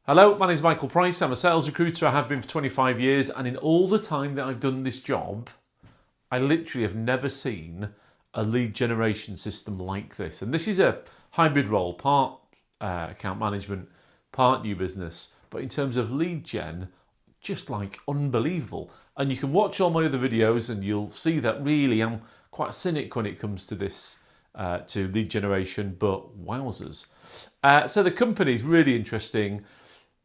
Hello, my name is Michael Price. I'm a sales recruiter. I have been for 25 years, and in all the time that I've done this job, I literally have never seen a lead generation system like this. And this is a hybrid role, part account management, part new business. But in terms of lead gen, just like unbelievable. And you can watch all my other videos and you'll see that really I'm quite cynic when it comes to this, to lead generation, but wowzers. So the company is really interesting.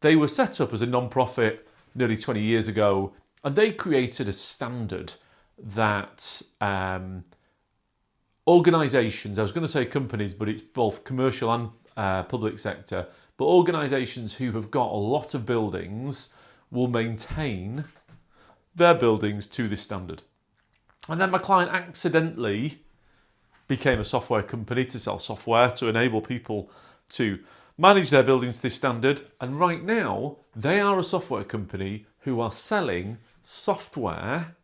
They were set up as a non-profit nearly 20 years ago, and they created a standard that organisations, I was going to say companies, but it's both commercial and public sector, but organisations who have got a lot of buildings will maintain their buildings to this standard. And then my client accidentally became a software company to sell software to enable people to manage their buildings to this standard, and right now they are a software company who are selling software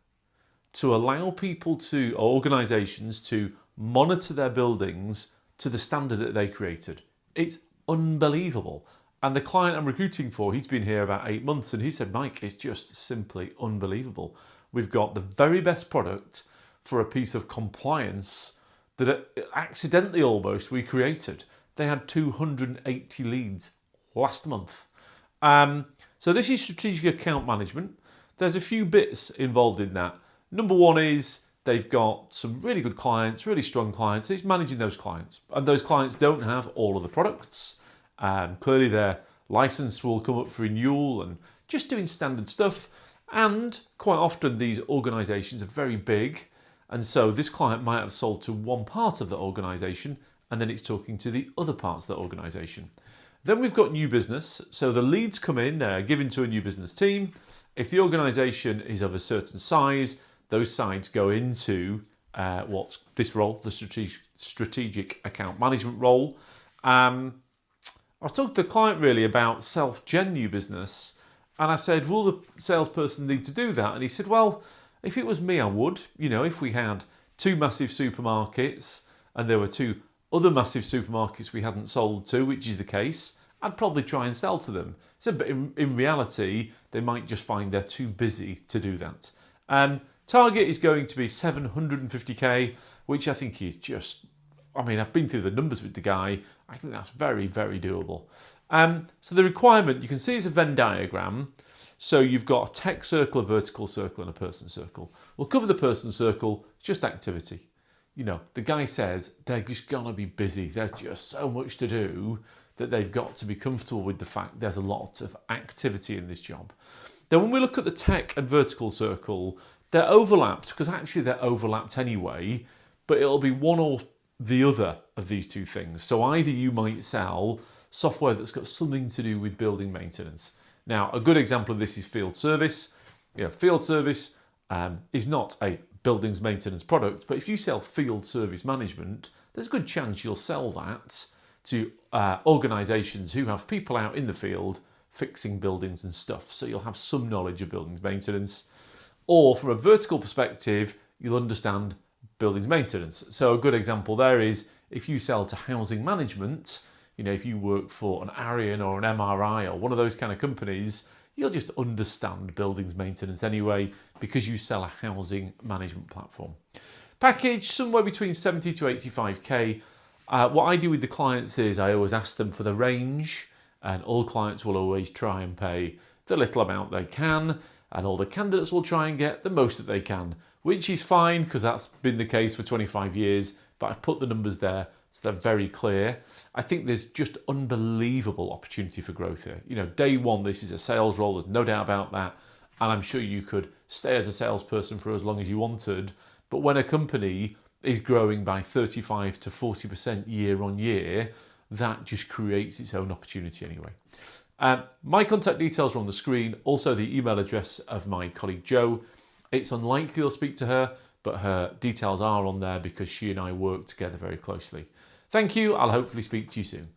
to allow people to, or organisations to monitor their buildings to the standard that they created. It's unbelievable. And the client I'm recruiting for, he's been here about 8 months, and he said, Mike, it's just simply unbelievable. We've got the very best product for a piece of compliance that accidentally almost we created. They had 280 leads last month. So this is strategic account management. There's a few bits involved in that. Number one is they've got some really good clients, really strong clients. It's managing those clients. And those clients don't have all of the products. Clearly their license will come up for renewal and just doing standard stuff. And quite often these organisations are very big. And so this client might have sold to one part of the organisation, and then it's talking to the other parts of the organisation. Then we've got new business. So the leads come in, they're given to a new business team. If the organisation is of a certain size, those sides go into what's this role, the strategic account management role. I was talking to the client really about self-gen new business, and I said, will the salesperson need to do that? And he said, well, if it was me, I would. You know, if we had two massive supermarkets and there were two other massive supermarkets we hadn't sold to, which is the case, I'd probably try and sell to them. So, but in reality, they might just find they're too busy to do that. Target is going to be 750k, which I think is just, I mean, I've been through the numbers with the guy. I think that's very, very doable. So the requirement, you can see is a Venn diagram. So you've got a tech circle, a vertical circle, and a person circle. We'll cover the person circle, it's just activity. You know, the guy says they're just gonna be busy. There's just so much to do that they've got to be comfortable with the fact there's a lot of activity in this job. Then when we look at the tech and vertical circle, they're overlapped because actually they're overlapped anyway, but it'll be one or the other of these two things. So either you might sell software that's got something to do with building maintenance. Now, a good example of this is field service. You know, field service is not a buildings maintenance product, but if you sell field service management, there's a good chance you'll sell that to organisations who have people out in the field fixing buildings and stuff. So you'll have some knowledge of buildings maintenance. Or from a vertical perspective, you'll understand buildings maintenance. So a good example there is if you sell to housing management, you know, if you work for an Arian or an MRI or one of those kind of companies, you'll just understand buildings maintenance anyway because you sell a housing management platform. Package somewhere between 70 to 85k. What I do with the clients is I always ask them for the range, and all clients will always try and pay the little amount they can, and all the candidates will try and get the most that they can, which is fine because that's been the case for 25 years, but I put the numbers there so they're very clear. I think there's just unbelievable opportunity for growth here. You know, day one, this is a sales role, there's no doubt about that. And I'm sure you could stay as a salesperson for as long as you wanted. But when a company is growing by 35 to 40% year on year, that just creates its own opportunity anyway. My contact details are on the screen, also the email address of my colleague Jo. It's unlikely I'll speak to her, but her details are on there because she and I work together very closely. Thank you. I'll hopefully speak to you soon.